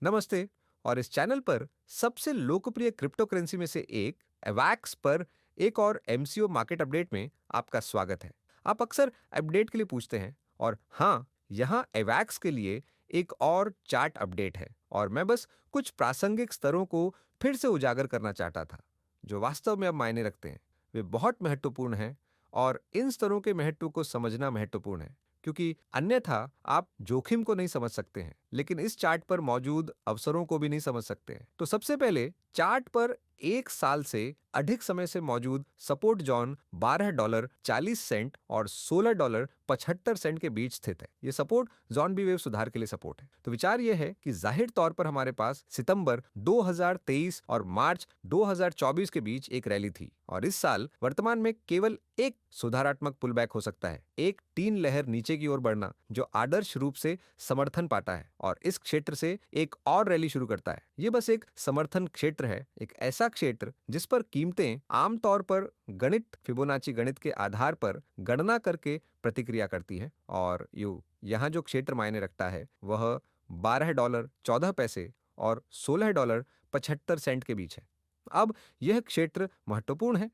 नमस्ते। और इस चैनल पर सबसे लोकप्रिय क्रिप्टो करेंसी में से एक एवैक्स पर एक और एमसीओ मार्केट अपडेट में आपका स्वागत है। आप अक्सर अपडेट के लिए पूछते हैं और हाँ, यहाँ एवैक्स के लिए एक और चार्ट अपडेट है और मैं बस कुछ प्रासंगिक स्तरों को फिर से उजागर करना चाहता था जो वास्तव में अब मायने रखते हैं। वे बहुत महत्वपूर्ण हैं और इन स्तरों के महत्व को समझना महत्वपूर्ण है क्योंकि अन्यथा आप जोखिम को नहीं समझ सकते हैं, लेकिन इस चार्ट पर मौजूद अवसरों को भी नहीं समझ सकते हैं। तो सबसे पहले चार्ट पर एक साल से अधिक समय से मौजूद सपोर्ट जोन $12.40 और $16.75 के बीच स्थित है। यह सपोर्ट जोन भी वेव सुधार के लिए सपोर्ट है। तो विचार यह है कि जाहिर तौर पर हमारे पास सितंबर 2023 और मार्च 2024 के बीच एक रैली थी और इस साल वर्तमान में केवल एक सुधारात्मक पुलबैक हो सकता है, एक तीन लहर नीचे की ओर बढ़ना जो आदर्श रूप से समर्थन पाता है और इस क्षेत्र से एक और रैली शुरू करता है। ये बस एक समर्थन क्षेत्र है, एक ऐसा क्षेत्र जिस पर कीमतें आमतौर पर गणित फिबोनाची गणित के आधार पर गणना करके प्रतिक्रिया करती है और यहाँ जो क्षेत्र मायने रखता है वह $12.14 और $16.75 के बीच है। अब यह क्षेत्र महत्वपूर्ण है।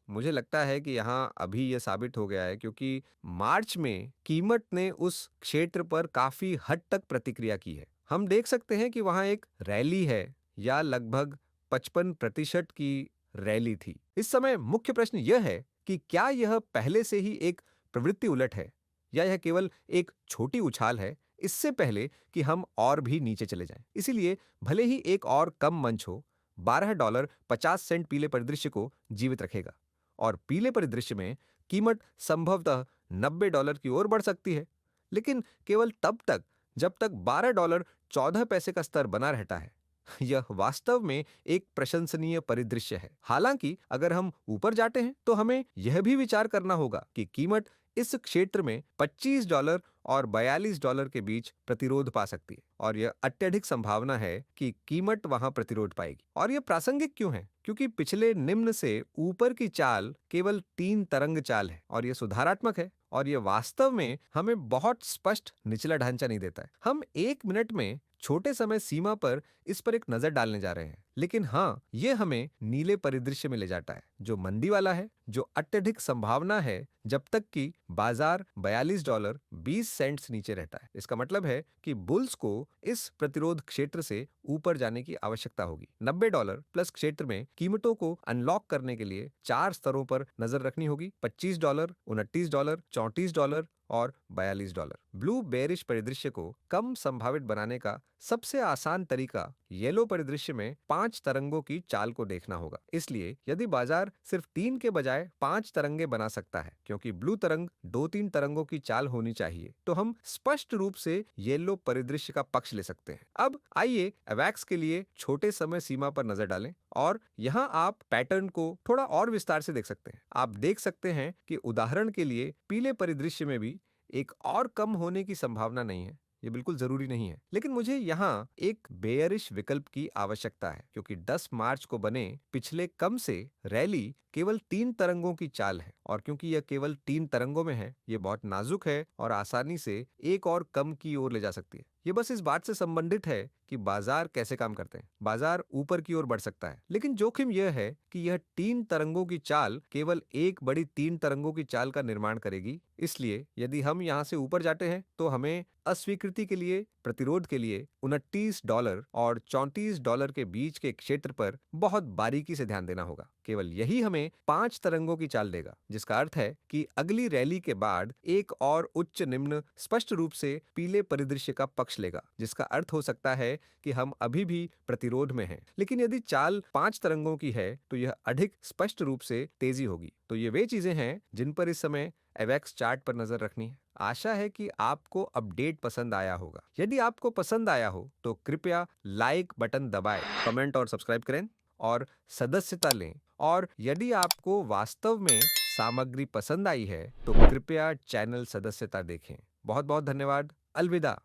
मुझे लगता है कि यहाँ अभी यह साबित हो गया है क्योंकि मार्च में कीमत ने उस क्षेत्र पर काफी हद तक प्रतिक्रिया की है। हम देख सकते हैं कि वहां एक रैली है या लगभग 55% की रैली थी। इस समय मुख्य प्रश्न यह है कि क्या यह पहले से ही एक प्रवृत्ति उलट है या यह केवल एक छोटी उछाल है इससे पहले कि हम और भी नीचे चले जाएं। इसीलिए भले ही एक और कम मंच हो, $12.50 पीले परिदृश्य को जीवित रखेगा और पीले परिदृश्य में कीमत संभवतः $90 की ओर बढ़ सकती है, लेकिन केवल तब तक जब तक $12.14 का स्तर बना रहता है। यह वास्तव में एक प्रशंसनीय परिदृश्य है। हालांकि अगर हम ऊपर जाते हैं तो हमें यह भी विचार करना होगा कि कीमत इस क्षेत्र में $25 और $42 के बीच प्रतिरोध पा सकती है और यह अत्यधिक संभावना है कि कीमत वहां प्रतिरोध पाएगी। और यह प्रासंगिक क्यों है? क्योंकि पिछले निम्न से ऊपर की चाल केवल 3 तरंग चाल है और यह सुधारात्मक है और यह वास्तव में हमें बहुत स्पष्ट निचला ढांचा नहीं देता है। हम 1 मिनट में छोटे समय सीमा पर इस पर एक नजर डालने जा रहे हैं, लेकिन हाँ, यह हमें नीले परिदृश्य में ले जाता है जो मंदी वाला है, जो अत्यधिक संभावना है जब तक कि बाजार $42.20 नीचे रहता है। इसका मतलब है कि बुल्स को इस प्रतिरोध क्षेत्र से ऊपर जाने की आवश्यकता होगी। $90 प्लस क्षेत्र में कीमतों को अनलॉक करने के लिए 4 स्तरों पर नजर रखनी होगी: $25, $29, $34 और $42। ब्लू बेरिश परिदृश्य को कम संभावित बनाने का सबसे आसान तरीका येलो परिदृश्य में 5 तरंगों की चाल को देखना होगा। इसलिए यदि बाजार सिर्फ 3 के बजाय 5 तरंगे बना सकता है, क्योंकि ब्लू तरंग 2-3 तरंगों की चाल होनी चाहिए, तो हम स्पष्ट रूप से येलो परिदृश्य का पक्ष ले सकते हैं। अब आइए एवैक्स के लिए छोटे समय सीमा पर नजर डालें और यहाँ आप पैटर्न को थोड़ा और विस्तार से देख सकते हैं। आप देख सकते हैं कि उदाहरण के लिए पीले परिदृश्य में भी एक और कम होने की संभावना नहीं है। ये बिल्कुल जरूरी नहीं है, लेकिन मुझे यहाँ एक बेयरिश विकल्प की आवश्यकता है क्योंकि 10 मार्च को बने पिछले कम से रैली केवल 3 तरंगों की चाल है और क्योंकि यह केवल 3 तरंगों में है, यह बहुत नाजुक है और आसानी से एक और कम की ओर ले जा सकती है। ये बस इस बात से संबंधित है कि बाजार कैसे काम करते हैं। बाजार ऊपर की ओर बढ़ सकता है, लेकिन जोखिम यह है कि यह 3 तरंगों की चाल केवल एक बड़ी 3 तरंगों की चाल का निर्माण करेगी। इसलिए यदि हम यहाँ से ऊपर जाते हैं तो हमें अस्वीकृति के लिए, प्रतिरोध के लिए $29 और $34 के बीच के क्षेत्र पर बहुत बारीकी से ध्यान देना होगा। केवल यही हमें 5 तरंगों की चाल देगा, जिसका अर्थ है कि अगली रैली के बाद एक और उच्च निम्न स्पष्ट रूप से पीले परिदृश्य का पक्ष लेगा, जिसका अर्थ हो सकता है कि हम अभी भी प्रतिरोध में हैं। लेकिन यदि चाल 5 तरंगों की है तो यह अधिक स्पष्ट रूप से तेजी होगी। तो ये वे चीजें हैं जिन पर इस समय एवेक्स चार्ट पर नजर रखनी है। आशा है कि आपको अपडेट पसंद आया होगा। यदि आपको पसंद आया हो तो कृपया लाइक बटन दबाएं, कमेंट और सब्सक्राइब करें और सदस्यता लें। और यदि आपको वास्तव में सामग्री पसंद आई है तो कृपया चैनल सदस्यता देखें। बहुत बहुत धन्यवाद। अलविदा।